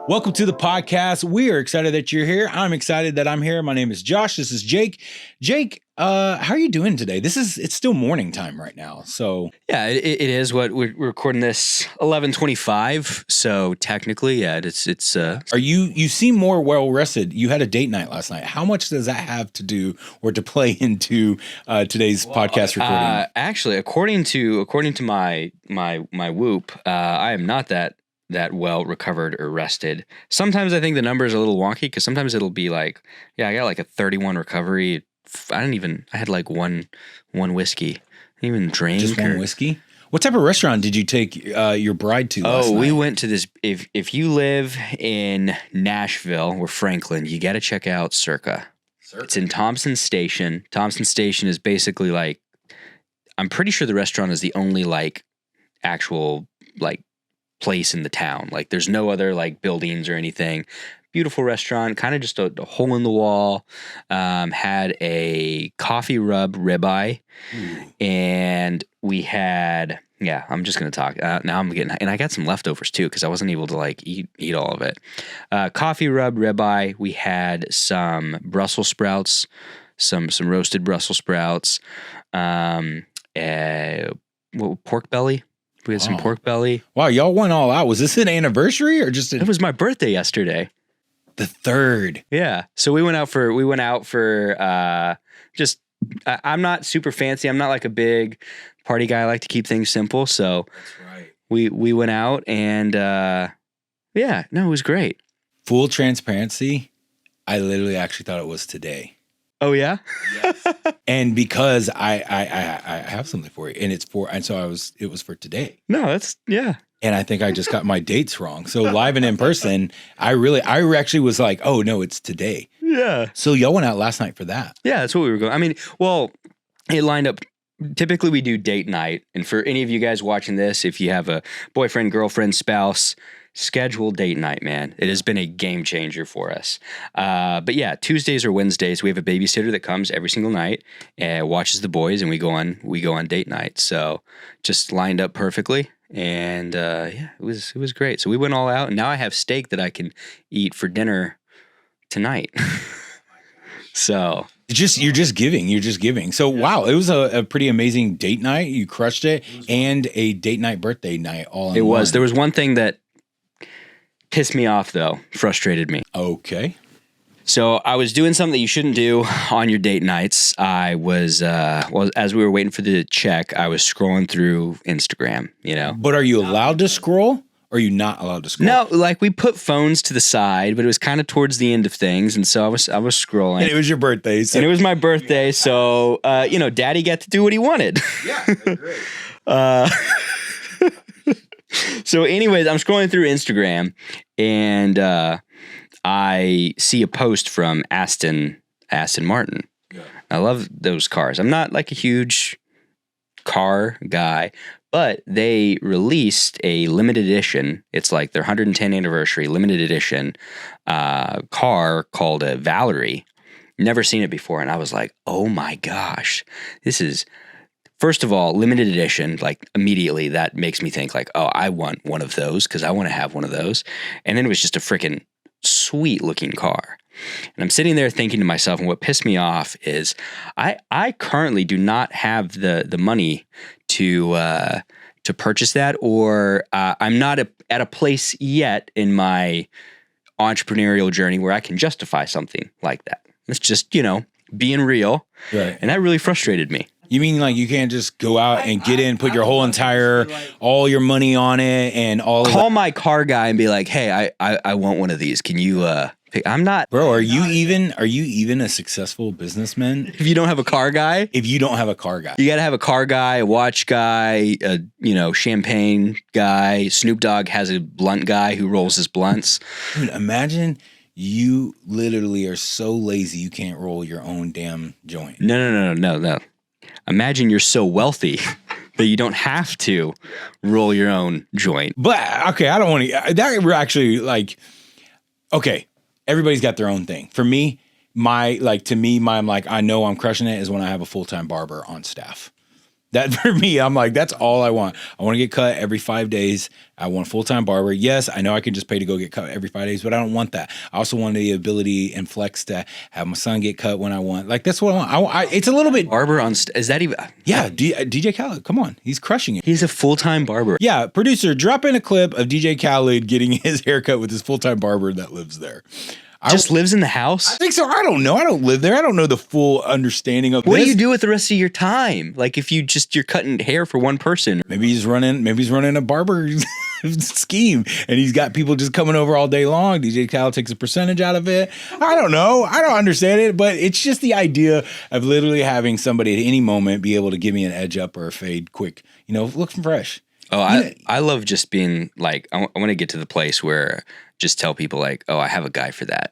Welcome to the podcast. We are excited that you're here. I'm excited that I'm here. My name is Josh. This is Jake. Jake, how are you doing today? It's still morning time right now. So yeah, it is. What we're recording this 11:25. So technically, yeah, it's. Are you seem more well rested? You had a date night last night. How much does that have to do or to play into today's podcast recording? Actually, according to my Whoop, I am not that well recovered or rested. Sometimes I think the number is a little wonky because sometimes it'll be like, yeah, I got like a 31 recovery. I had like one whiskey. I didn't even drink. Just one whiskey? What type of restaurant did you take your bride to last night? We went to this. If you live in Nashville or Franklin, you got to check out Circa. It's in Thompson Station. Thompson Station is basically like, I'm pretty sure the restaurant is the only like actual like place in the town. Like there's no other like buildings or anything. Beautiful restaurant, kind of just a hole in the wall. Had a coffee rub ribeye. And we had, yeah, I'm just going to talk. Now I'm getting, and I got some leftovers too, because I wasn't able to like eat all of it. Coffee rub ribeye. We had some Brussels sprouts, some roasted Brussels sprouts, pork belly. We had some pork belly. Wow, y'all went all out. Was this an anniversary or just? It was my birthday yesterday. The 3rd. Yeah. So we went out for just. I'm not super fancy. I'm not like a big party guy. I like to keep things simple. So That's right. we went out and yeah, no, it was great. Full transparency, I literally actually thought it was today. Oh yeah? Yes. And because I have something for you, and it was for today. No, that's yeah. And I think I just got my dates wrong. So live and in person, I actually was like, oh no, it's today. Yeah. So y'all went out last night for that. Yeah, that's what we were going. I mean, well, it lined up. Typically we do date night. And for any of you guys watching this, if you have a boyfriend, girlfriend, spouse, schedule date night, man. It has been a game changer for us. But yeah, Tuesdays or Wednesdays, we have a babysitter that comes every single night and watches the boys, and we go on date night. So just lined up perfectly. And yeah, it was great. So we went all out, and now I have steak that I can eat for dinner tonight. So you're just giving. So wow, it was a pretty amazing date night. You crushed it, and a date night birthday night all in one. There was one thing that pissed me off though, frustrated me. Okay. So I was doing something that you shouldn't do on your date nights. I was, as we were waiting for the check, I was scrolling through Instagram, you know. But are you allowed to scroll? Or are you not allowed to scroll? No, like we put phones to the side, but it was kind of towards the end of things, and so I was scrolling. And it was your birthday. And it was my birthday, so Daddy got to do what he wanted. Yeah, great. So anyways, I'm scrolling through Instagram, and I see a post from Aston Martin. Yeah. I love those cars. I'm not like a huge car guy, but they released a limited edition. It's like their 110th anniversary limited edition car called a Valerie. Never seen it before. And I was like, oh my gosh, this is, first of all, limited edition. Like immediately that makes me think like, oh, I want one of those because I want to have one of those. And then it was just a freaking sweet looking car. And I'm sitting there thinking to myself, and what pissed me off is I currently do not have the money to purchase that, or I'm not at a place yet in my entrepreneurial journey where I can justify something like that. It's just, being real. Right. And that really frustrated me. You mean like you can't just go out and get in, put your whole entire, all your money on it and all of that? Call my car guy and be like, hey, I want one of these. Can you pick? I'm not. Bro, are you even a successful businessman? If you don't have a car guy? If you don't have a car guy. You got to have a car guy, a watch guy, a champagne guy. Snoop Dogg has a blunt guy who rolls his blunts. Dude, imagine you literally are so lazy you can't roll your own damn joint. No. Imagine you're so wealthy that you don't have to roll your own joint. But, okay, I don't want to, that we're actually like, okay, everybody's got their own thing. For me, I'm like, I know I'm crushing it is when I have a full-time barber on staff. That for me, I'm like, that's all I want. I want to get cut every 5 days. I want a full-time barber. Yes, I know I can just pay to go get cut every 5 days, but I don't want that. I also want the ability and flex to have my son get cut when I want. Like, that's what I want. It's a little bit. Barber is that even? Yeah, DJ Khaled, come on. He's crushing it. He's a full-time barber. Yeah, producer, drop in a clip of DJ Khaled getting his haircut with his full-time barber that lives there. Just lives in the house? I think so. I don't know. I don't live there. I don't know the full understanding of What this. do you do with the rest of your time? Like if you're cutting hair for one person. Maybe he's running a barber scheme and he's got people just coming over all day long. DJ Khaled takes a percentage out of it. I don't know. I don't understand it, but it's just the idea of literally having somebody at any moment be able to give me an edge up or a fade quick, looking fresh. Oh, I love just being like, I want to get to the place where just tell people like, oh, I have a guy for that.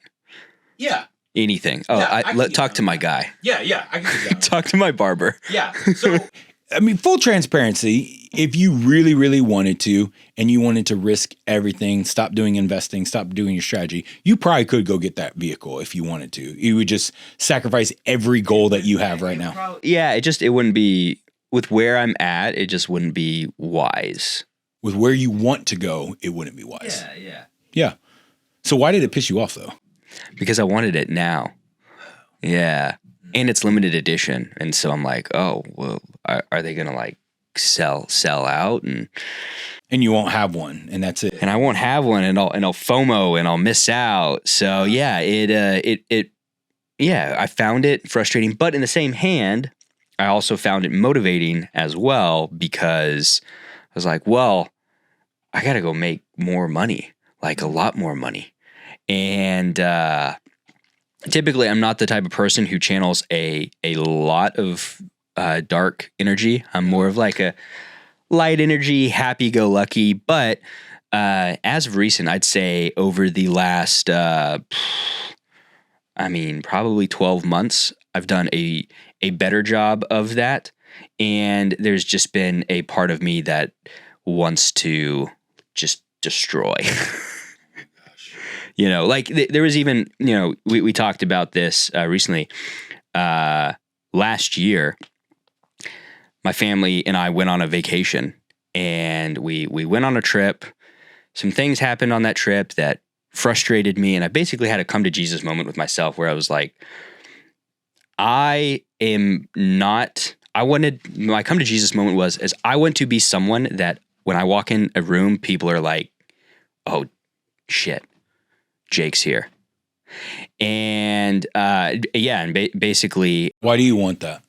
Yeah. Anything. Oh, yeah, talk to my guy. Yeah, I can do that. Talk to my barber. Yeah. So, I mean, full transparency, if you really, really wanted to, and you wanted to risk everything, stop doing investing, stop doing your strategy, you probably could go get that vehicle if you wanted to. You would just sacrifice every goal that you have right now. Yeah, it wouldn't be, with where I'm at, it just wouldn't be wise. With where you want to go, it wouldn't be wise. Yeah. So why did it piss you off though? Because I wanted it now. Yeah. And it's limited edition. And so I'm like, oh, well, are they going to like sell out? And you won't have one and that's it. And I won't have one and I'll FOMO and I'll miss out. So yeah, I found it frustrating, but in the same hand, I also found it motivating as well because I was like, well, I got to go make more money, like a lot more money. And typically, I'm not the type of person who channels a lot of dark energy. I'm more of like a light energy, happy-go-lucky. But as of recent, I'd say over the last, probably 12 months, I've done a better job of that. And there's just been a part of me that wants to just destroy. Like there was even, we talked about this recently. Last year, my family and I went on a vacation and we went on a trip. Some things happened on that trip that frustrated me. And I basically had a come to Jesus moment with myself where I was like, my come to Jesus moment was I want to be someone that when I walk in a room, people are like, oh shit, Jake's here. And basically, why do you want that?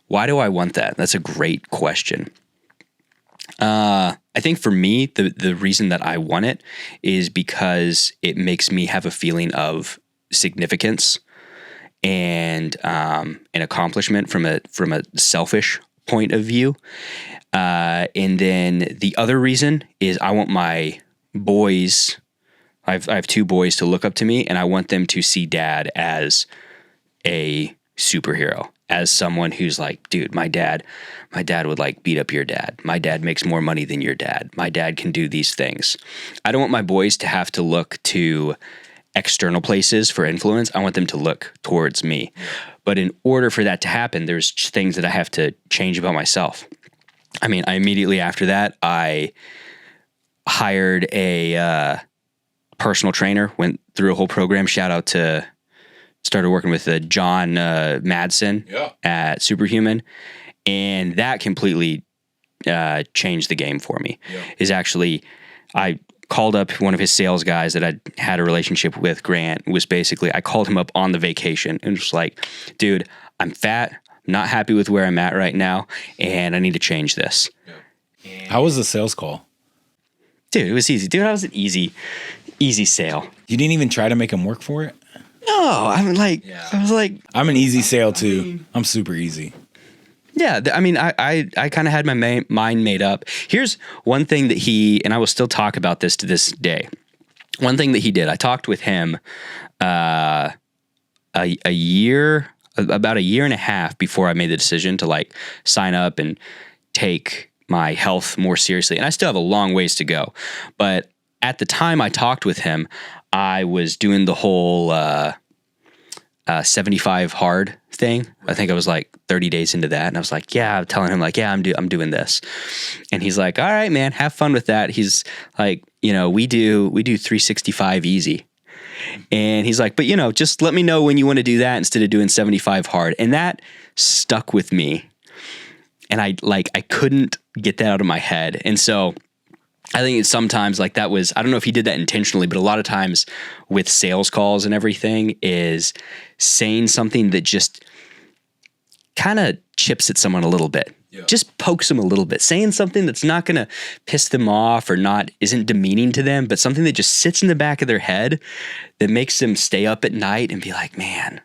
Why do I want that? That's a great question. I think for me, the reason that I want it is because it makes me have a feeling of significance and an accomplishment from a selfish point of view. And then the other reason is I want my boys. I have two boys to look up to me, and I want them to see dad as a superhero, as someone who's like, dude, my dad would like beat up your dad. My dad makes more money than your dad. My dad can do these things. I don't want my boys to have to look to external places for influence. I want them to look towards me. But in order for that to happen, there's things that I have to change about myself. I mean, immediately after that, I hired a personal trainer, went through a whole program. Started working with John Madsen at Superhuman. And that completely changed the game for me. I called up one of his sales guys that I'd had a relationship with, Grant. I called him up on the vacation and was like, dude, I'm fat, not happy with where I'm at right now, and I need to change this. How was the sales call? Dude, it was easy. Dude, I was an easy sale. You didn't even try to make him work for it? No, I was like, I'm an easy sale too. I'm super easy. Yeah, I kind of had my mind made up. Here's one thing that and I will still talk about this to this day. One thing that he did, I talked with him about a year and a half before I made the decision to like sign up and take my health more seriously. And I still have a long ways to go. But at the time I talked with him, I was doing the whole 75 hard thing. I think I was like 30 days into that. And I was like, yeah, I'm telling him like, yeah, I'm doing this. And he's like, all right, man, have fun with that. He's like, we do 365 easy. And he's like, but just let me know when you want to do that instead of doing 75 hard. And that stuck with me. And I couldn't get that out of my head. And so I think it's sometimes like that was, I don't know if he did that intentionally, but a lot of times with sales calls and everything is saying something that just kind of chips at someone a little bit. Yeah. Just pokes them a little bit. Saying something that's not going to piss them off or isn't demeaning to them, but something that just sits in the back of their head that makes them stay up at night and be like, man,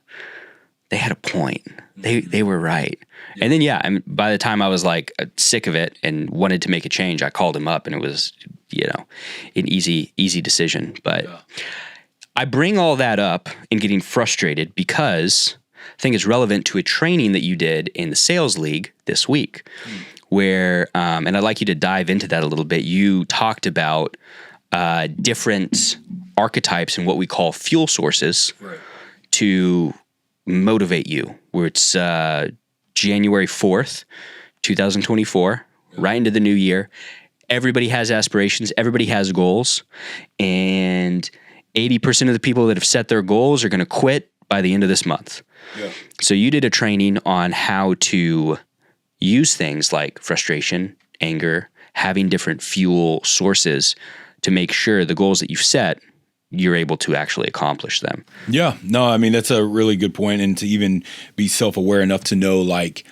they had a point. They were right. Yeah. And then, by the time I was like sick of it and wanted to make a change, I called him up and it was, an easy decision. But I bring all that up in getting frustrated because I think it's relevant to a training that you did in the sales league this week where, and I'd like you to dive into that a little bit. You talked about different archetypes and what we call fuel sources to motivate you, where it's January 4th, 2024, right into the new year. Everybody has aspirations. Everybody has goals. And 80% of the people that have set their goals are going to quit by the end of this month. Yeah. So you did a training on how to use things like frustration, anger, having different fuel sources to make sure the goals that you've set, you're able to actually accomplish them. Yeah, no, I mean, that's a really good point. And to even be self-aware enough to know like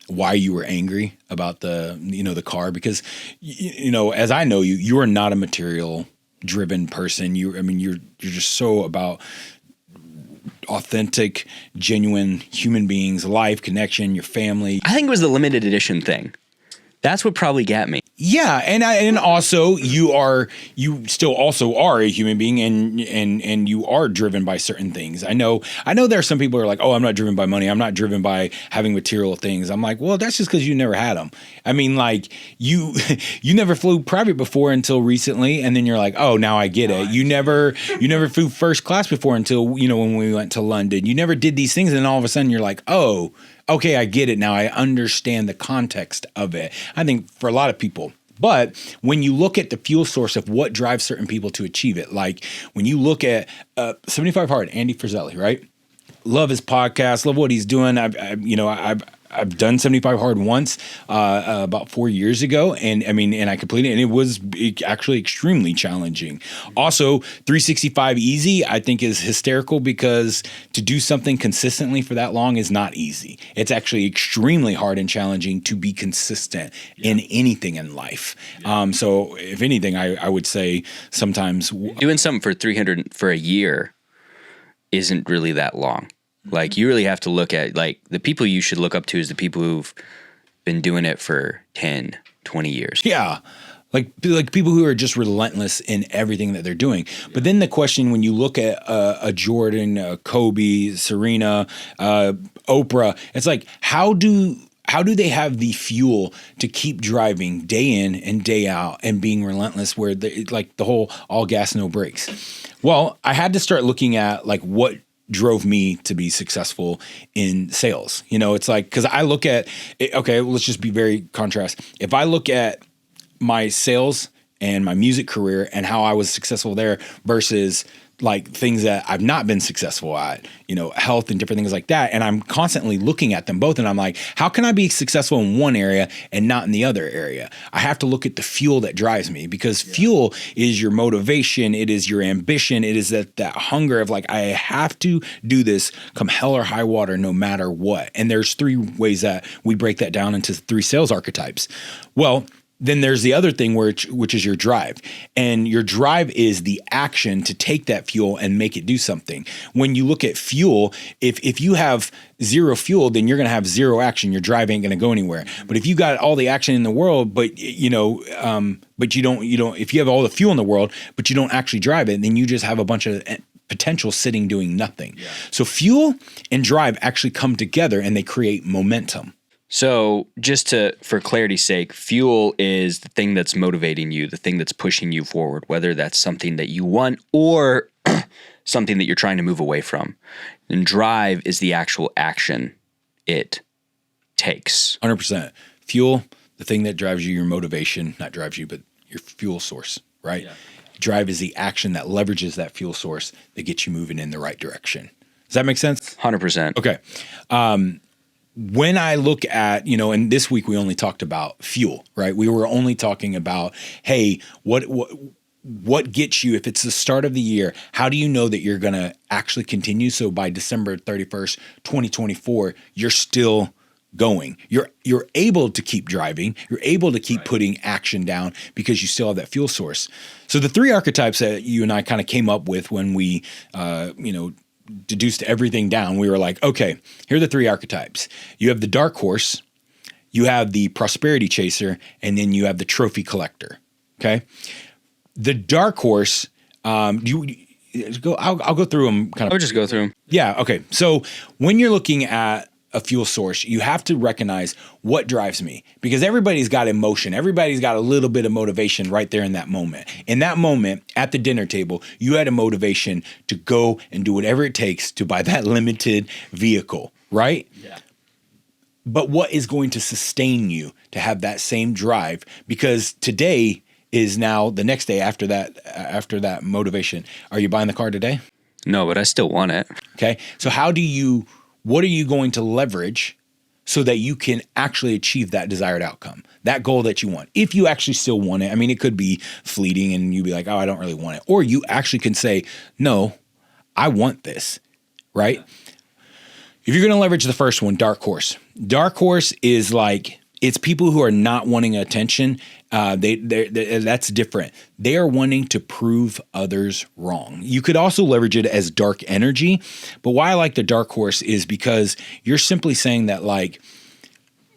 why you were angry about the car, because, as I know you, you are not a material driven person. You're just so about authentic, genuine human beings, life, connection, your family. I think it was the limited edition thing. That's what probably got me. Yeah, and also you still also are a human being and you are driven by certain things. I know there are some people who are like, oh, I'm not driven by money. I'm not driven by having material things. I'm like, well, that's just because you never had them. I mean, like you never flew private before until recently, and then you're like, oh, now I get it. You never flew first class before until when we went to London. You never did these things, and then all of a sudden you're like, oh, okay, I get it now. I understand the context of it. I think for a lot of people. But when you look at the fuel source of what drives certain people to achieve it, like when you look at 75 Hard, Andy Frisella, right? Love his podcast, love what he's doing. I've done 75 Hard once about 4 years ago, and I completed it, and it was actually extremely challenging. Also, 365 Easy, I think, is hysterical because to do something consistently for that long is not easy. It's actually extremely hard and challenging to be consistent in anything in life. So, if anything, I would say sometimes doing something for 300 for a year isn't really that long. Like, you really have to look at, like, the people you should look up to is the people who've been doing it for 10, 20 years. Yeah. Like people who are just relentless in everything that they're doing. But then the question, when you look at a Jordan, a Kobe, Serena, Oprah, it's like, how do they have the fuel to keep driving day in and day out and being relentless where like the whole all gas, no brakes? Well, I had to start looking at like what drove me to be successful in sales. It's like, because I look at it, okay, let's just be very contrast. If I look at my sales and my music career and how I was successful there versus like things that I've not been successful at, health and different things like that. And I'm constantly looking at them both. And I'm like, how can I be successful in one area and not in the other area? I have to look at the fuel that drives me, because fuel is your motivation. It is your ambition. It is that hunger of like, I have to do this come hell or high water, no matter what. And there's 3 ways that we break that down into 3 sales archetypes. Well, then there's the other thing which is your drive. And your drive is the action to take that fuel and make it do something. When you look at fuel, if you have 0 fuel, then you're going to have 0 action. Your drive ain't going to go anywhere. But if you got all the action in the world, but you don't, if you have all the fuel in the world, but you don't actually drive it, then you just have a bunch of potential sitting doing nothing. Yeah. So fuel and drive actually come together and they create momentum. So just for clarity's sake, fuel is the thing that's motivating you, the thing that's pushing you forward, whether that's something that you want or something that you're trying to move away from. And drive is the actual action it takes. 100%. Fuel, the thing that drives you, your motivation, not drives you, but your fuel source, right? Yeah. Drive is the action that leverages that fuel source that gets you moving in the right direction. Does that make sense? 100%. Okay. When I look at, and this week we only talked about fuel, right? We were only talking about, hey, what gets you, if it's the start of the year, how do you know that you're going to actually continue? So by December 31st, 2024, you're still going. You're able to keep driving. You're able to keep putting action down because you still have that fuel source. So the 3 archetypes that you and I kind of came up with when we, deduced everything down, we were like, okay, here are the 3 archetypes. You have the dark horse, you have the prosperity chaser, and then you have the trophy collector. Okay. The dark horse, I'll go through them kind of. I would just go through them. Yeah. Okay. So when you're looking at a fuel source, you have to recognize what drives me, because everybody's got emotion. Everybody's got a little bit of motivation right there in that moment. In that moment at the dinner table, you had a motivation to go and do whatever it takes to buy that limited vehicle, right? Yeah. But what is going to sustain you to have that same drive? Because today is now the next day after that motivation. Are you buying the car today? No, but I still want it. Okay. So what are you going to leverage so that you can actually achieve that desired outcome, that goal that you want? If you actually still want it, I mean, it could be fleeting and you'd be like, oh, I don't really want it. Or you actually can say, no, I want this, right? If you're going to leverage the first one, dark horse. Dark horse is like, it's people who are not wanting attention. That's different. They are wanting to prove others wrong. You could also leverage it as dark energy, but why I like the dark horse is because you're simply saying that, like,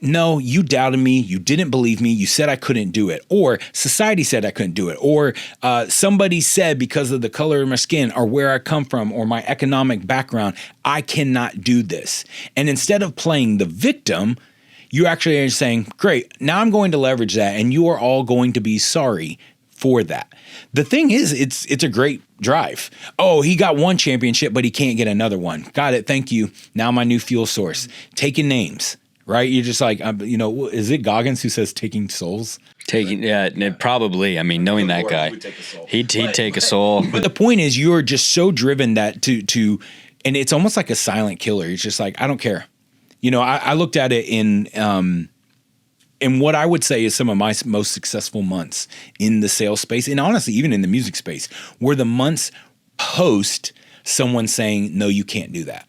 no, you doubted me. You didn't believe me. You said I couldn't do it. Or society said I couldn't do it. Or somebody said because of the color of my skin or where I come from or my economic background, I cannot do this. And instead of playing the victim, you actually are saying, great, now I'm going to leverage that and you are all going to be sorry for that. The thing is, it's a great drive. Oh, he got one championship, but he can't get another one. Got it. Thank you. Now my new fuel source. Taking names, right? You're just like, is it Goggins who says taking souls? Probably. I mean, knowing that guy, he'd take a soul. But the point is, you're just so driven that to, and it's almost like a silent killer. It's just like, I don't care. I looked at it in what I would say is some of my most successful months in the sales space, and honestly, even in the music space, were the months post someone saying, no, you can't do that.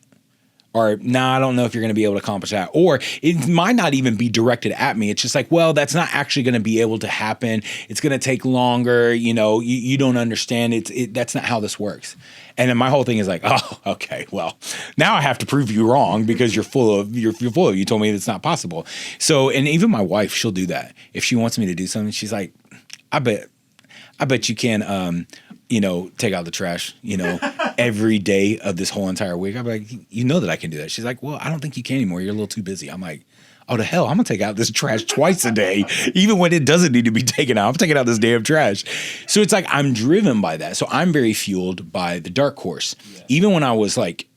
Or, I don't know if you're going to be able to accomplish that. Or it might not even be directed at me. It's just like, well, that's not actually going to be able to happen. It's going to take longer. You don't understand. That's not how this works. And then my whole thing is like, oh, okay, well, now I have to prove you wrong because you're full of. You told me it's not possible. So, and even my wife, she'll do that. If she wants me to do something, she's like, I bet you can, take out the trash, every day of this whole entire week. I'm like, that I can do that. She's like, well, I don't think you can anymore. You're a little too busy. I'm like, oh, to hell, I'm going to take out this trash twice a day, even when it doesn't need to be taken out. I'm taking out this damn trash. So it's like I'm driven by that. So I'm very fueled by the dark horse. Yeah. Even when I was like,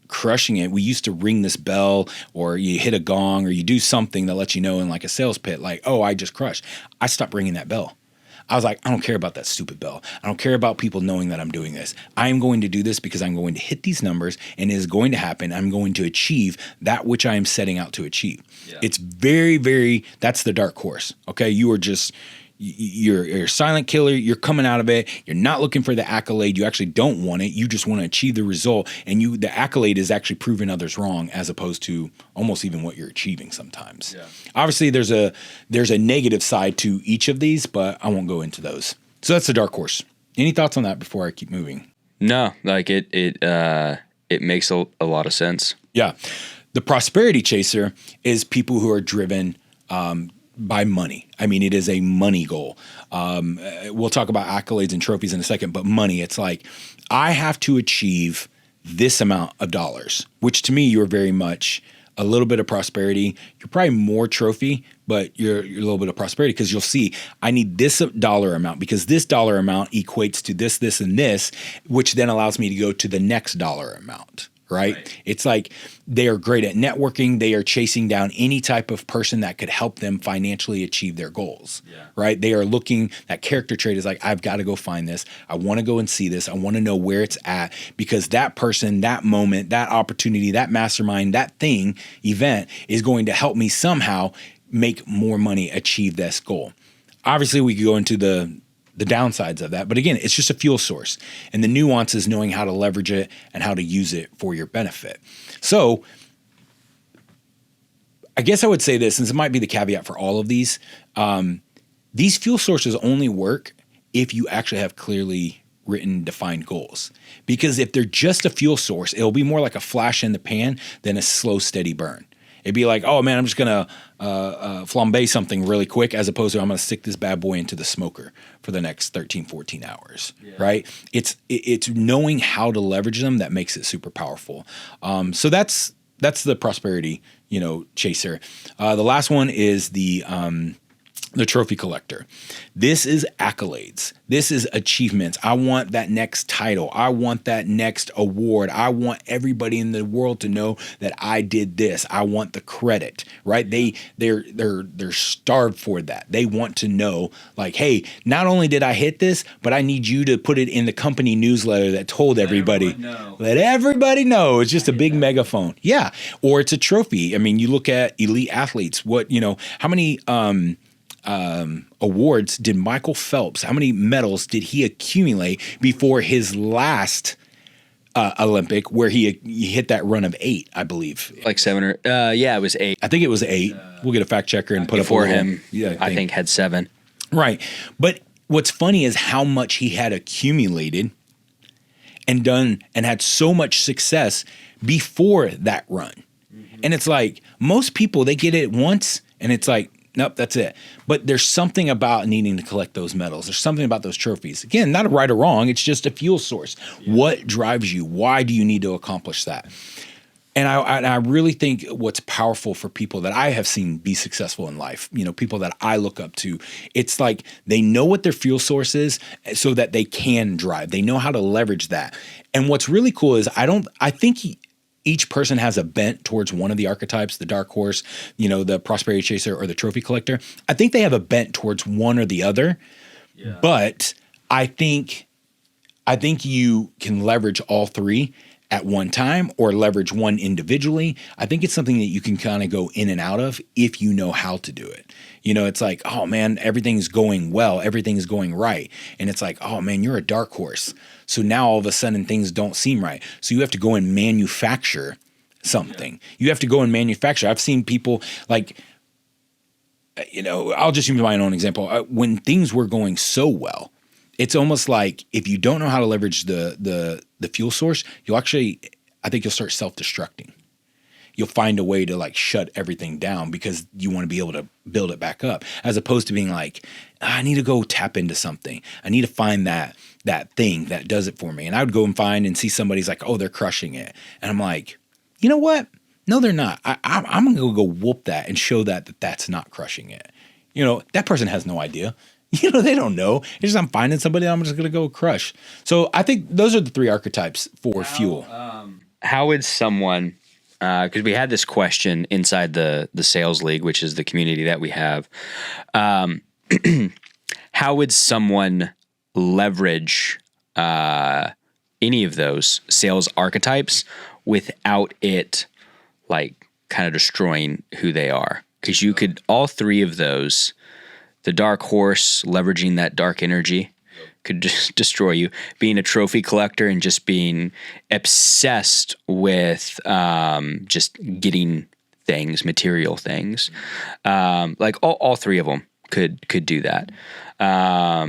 crushing it, we used to ring this bell or you hit a gong or you do something that lets you know in like a sales pit, like, oh, I just crushed. I stopped ringing that bell. I was like, I don't care about that stupid bell. I don't care about people knowing that I'm doing this. I am going to do this because I'm going to hit these numbers and it is going to happen. I'm going to achieve that which I am setting out to achieve. Yeah. It's very, very, that's the dark horse. Okay. You are just, you're a silent killer. You're coming out of it. You're not looking for the accolade. You actually don't want it. You just want to achieve the result. And the accolade is actually proving others wrong as opposed to almost even what you're achieving sometimes. Yeah. Obviously there's a negative side to each of these, but I won't go into those. So that's the dark horse. Any thoughts on that before I keep moving? No, like it makes a lot of sense. Yeah. The prosperity chaser is people who are driven, by money. I mean, it is a money goal. We'll talk about accolades and trophies in a second, but money, it's like, I have to achieve this amount of dollars, which to me, you're very much a little bit of prosperity. You're probably more trophy, but you're a little bit of prosperity because you'll see I need this dollar amount because this dollar amount equates to this, this, and this, which then allows me to go to the next dollar amount. Right? It's like they are great at networking. They are chasing down any type of person that could help them financially achieve their goals. Right? They are looking, that character trait is like, I've got to go find this. I want to go and see this. I want to know where it's at because that person, that moment, that opportunity, that mastermind, that thing, event is going to help me somehow make more money, achieve this goal. Obviously, we could go into the downsides of that. But again, it's just a fuel source. And the nuance is knowing how to leverage it and how to use it for your benefit. So I guess I would say this, since it might be the caveat for all of these fuel sources only work if you actually have clearly written, defined goals. Because if they're just a fuel source, it'll be more like a flash in the pan than a slow, steady burn. It'd be like, oh man, I'm just going to flambe something really quick as opposed to I'm going to stick this bad boy into the smoker for the next 13, 14 hours, right? It's knowing how to leverage them that makes it super powerful. So that's the prosperity, chaser. The last one is the trophy collector. This is accolades. This is achievements. I want that next title. I want that next award. I want everybody in the world to know that I did this. I want the credit, right? They're starved for that. They want to know like, hey, not only did I hit this, but I need you to put it in the company newsletter that told everybody. Let everybody know. It's just a big megaphone. Yeah. Or it's a trophy. I mean, you look at elite athletes, how many awards did Michael Phelps, how many medals did he accumulate before his last Olympic where he hit that run of 8, I believe. Like 7 or, it was 8. I think it was 8. We'll get a fact checker and put before up him. Yeah, I think had 7. Right. But what's funny is how much he had accumulated and done and had so much success before that run. Mm-hmm. And it's like most people, they get it once and it's like, nope, that's it. But there's something about needing to collect those medals. There's something about those trophies. Again, not a right or wrong. It's just a fuel source. Yeah. What drives you? Why do you need to accomplish that? And I really think what's powerful for people that I have seen be successful in life, people that I look up to, it's like they know what their fuel source is so that they can drive. They know how to leverage that. And what's really cool is I think each person has a bent towards one of the archetypes, the dark horse, the prosperity chaser or the trophy collector. I think they have a bent towards one or the other, but I think you can leverage all three at one time or leverage one individually. I think it's something that you can kind of go in and out of if you know how to do it. It's like, oh man, everything's going well. Everything's going right. And it's like, oh man, you're a dark horse. So now all of a sudden things don't seem right. So you have to go and manufacture something. Yeah. You have to go and manufacture. I've seen people like, I'll just use my own example. When things were going so well, it's almost like if you don't know how to leverage the fuel source, I think you'll start self-destructing. You'll find a way to like shut everything down because you want to be able to build it back up, as opposed to being like, I need to go tap into something. I need to find that thing that does it for me. And I would go and find and see somebody's like, oh, they're crushing it. And I'm like, you know what? No, they're not. I'm going to go whoop that and show that's not crushing it. That person has no idea. They don't know. It's just I'm finding somebody I'm just going to go crush. So I think those are the 3 archetypes for fuel. How would someone, because we had this question inside the Sales League, which is the community that we have, how would someone leverage any of those sales archetypes without it like kind of destroying who they are? Because you could, all 3 of those, the dark horse, leveraging that dark energy, could just destroy you. Being a trophy collector and just being obsessed with just getting things, material things. Like all 3 of them could do that. How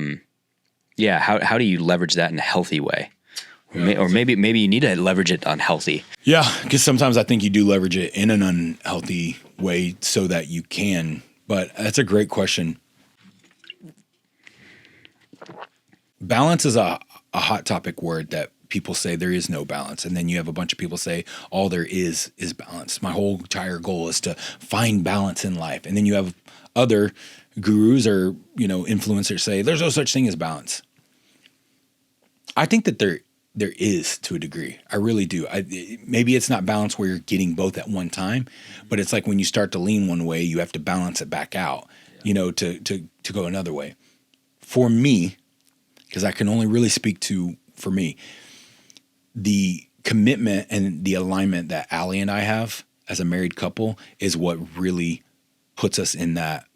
do you leverage that in a healthy way? Or maybe you need to leverage it unhealthy. Yeah, because sometimes I think you do leverage it in an unhealthy way so that you can. But that's a great question. Balance is a hot topic word that people say there is no balance. And then you have a bunch of people say all there is balance. My whole entire goal is to find balance in life. And then you have other gurus or, influencers say there's no such thing as balance. I think that there is to a degree. I really do. Maybe it's not balance where you're getting both at one time, but it's like when you start to lean one way, you have to balance it back out, to go another way. For me, because I can only really speak for me, the commitment and the alignment that Allie and I have as a married couple is what really puts us in that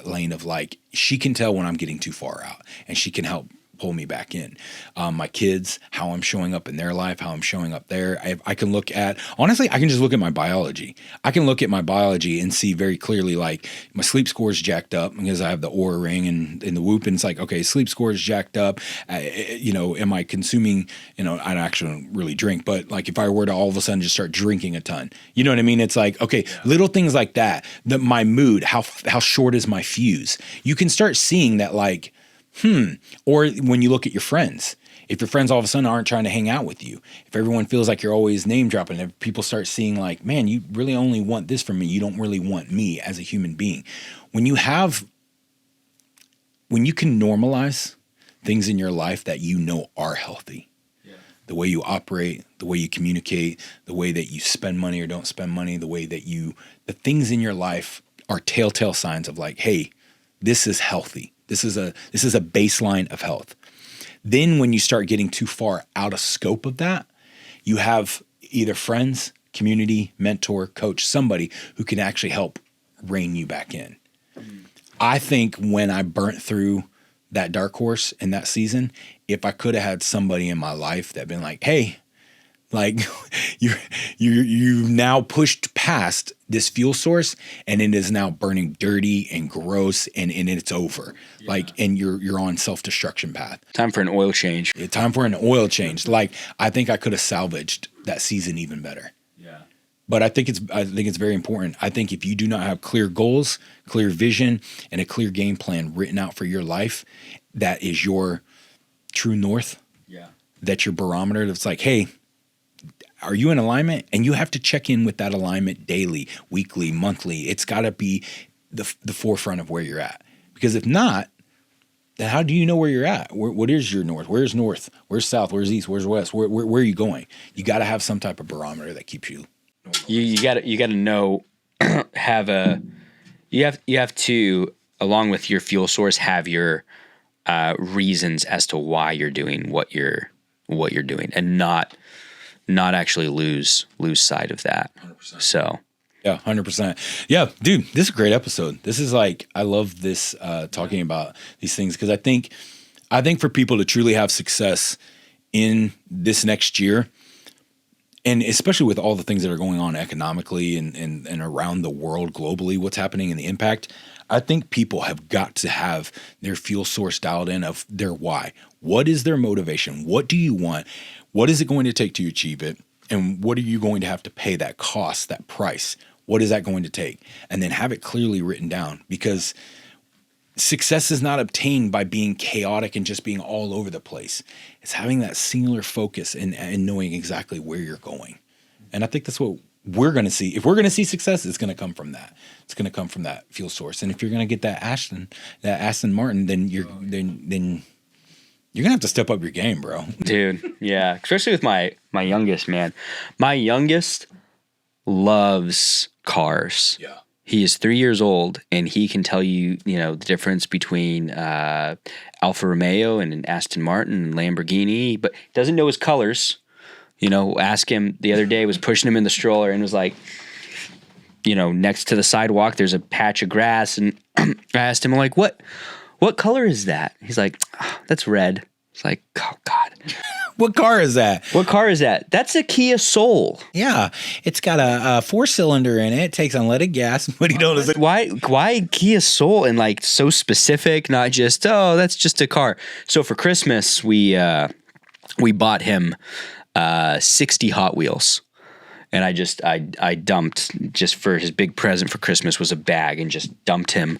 lane of like, she can tell when I'm getting too far out and she can help pull me back in. My kids, how I'm showing up in their life, how I'm showing up there. I can look at, honestly, I can just look at my biology. I can look at my biology and see very clearly, like my sleep score is jacked up because I have the Oura ring and the Whoop. And it's like, okay, sleep score is jacked up. Am I consuming, I don't actually really drink, but like if I were to all of a sudden just start drinking a ton, you know what I mean? It's like, okay, little things like that, my mood, how short is my fuse? You can start seeing that like, or when you look at your friends, if your friends all of a sudden aren't trying to hang out with you, if everyone feels like you're always name dropping, if people start seeing like, man, you really only want this from me. You don't really want me as a human being. When you can normalize things in your life that are healthy, the way you operate, the way you communicate, the way that you spend money or don't spend money, the way that the things in your life are telltale signs of like, hey, this is healthy. This is a baseline of health. Then when you start getting too far out of scope of that, you have either friends, community, mentor, coach, somebody who can actually help rein you back in. I think when I burnt through that dark horse in that season, if I could have had somebody in my life that been like, hey, like you've now pushed past this fuel source and it is now burning dirty and gross and it's over. Yeah. Like, and you're on self-destruction path. Time for an oil change. Time for an oil change. Like, I think I could have salvaged that season even better. Yeah. But I think it's very important. I think if you do not have clear goals, clear vision, and a clear game plan written out for your life, that is your true north. Yeah. That's your barometer. That's like, hey, are you in alignment? And you have to check in with that alignment daily, weekly, monthly. It's got to be the forefront of where you're at. Because if not, then how do you know where you're at? What is your north? Where's north? Where's south? Where's east? Where's west? Where are you going? You got to have some type of barometer that keeps you. You got to know, you have to, along with your fuel source, have your reasons as to why you're doing what you're doing, and not actually lose sight of that. 100%. So yeah, 100%. Yeah, dude, this is a great episode. This is like, I love this talking about these things, because I think for people to truly have success in this next year, and especially with all the things that are going on economically and around the world globally, what's happening and the impact, I think people have got to have their fuel source dialed in of their why. What is their motivation? What do you want? What is it going to take to achieve it? And what are you going to have to pay that cost, that price? What is that going to take? And then have it clearly written down, because success is not obtained by being chaotic and just being all over the place. It's having that singular focus and knowing exactly where you're going. And I think that's what we're going to see. If we're going to see success, it's going to come from that. It's going to come from that fuel source. And if you're going to get that Aston Martin, then you're going to have to step up your game, bro. Dude, yeah. Especially with my youngest, man. My youngest loves cars. Yeah. He is 3 years old, and he can tell you, the difference between Alfa Romeo and an Aston Martin and Lamborghini, but doesn't know his colors. Ask him the other day, was pushing him in the stroller and was like, next to the sidewalk, there's a patch of grass. And I asked him, like, what color is that? He's like, oh, that's red. It's like, oh, God. What car is that? What car is that? That's a Kia Soul. Yeah. It's got a 4-cylinder in it. It takes unleaded gas. But why Kia Soul, and like so specific, not just, oh, that's just a car. So for Christmas, we bought him 60 Hot Wheels. And I dumped, just for his big present for Christmas was a bag, and just dumped him.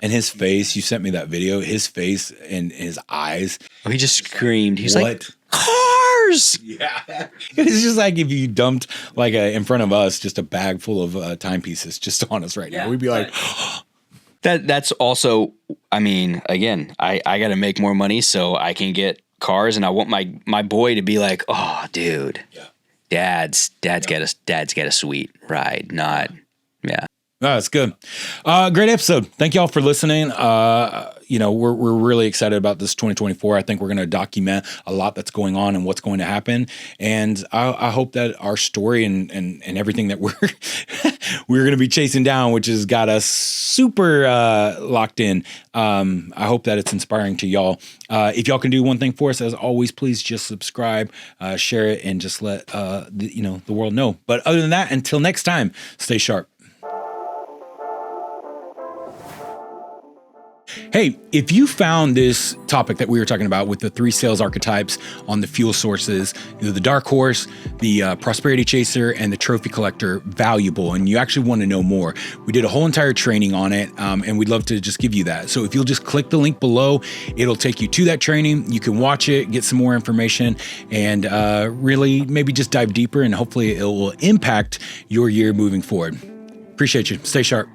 And his face, you sent me that video, his face and his eyes. Oh, he just screamed. He's like, What? cars. Yeah. It's just like if you dumped like in front of us, just a bag full of timepieces just on us right now. We'd be like, that's also, I mean, again, I got to make more money so I can get cars, and I want my boy to be like, oh, dude, dad's got a sweet ride, not, yeah. Oh, that's good. Great episode. Thank y'all for listening. We're really excited about this 2024. I think we're going to document a lot that's going on and what's going to happen. And I hope that our story and everything that we're going to be chasing down, which has got us super locked in. I hope that it's inspiring to y'all. If y'all can do one thing for us, as always, please just subscribe, share it, and just let the world know. But other than that, until next time, stay sharp. Hey, if you found this topic that we were talking about with the 3 sales archetypes on the fuel sources, the dark horse, the prosperity chaser, and the trophy collector valuable, and you actually want to know more, we did a whole entire training on it, and we'd love to just give you that. So if you'll just click the link below, it'll take you to that training. You can watch it, get some more information, and really maybe just dive deeper, and hopefully it will impact your year moving forward. Appreciate you. Stay sharp.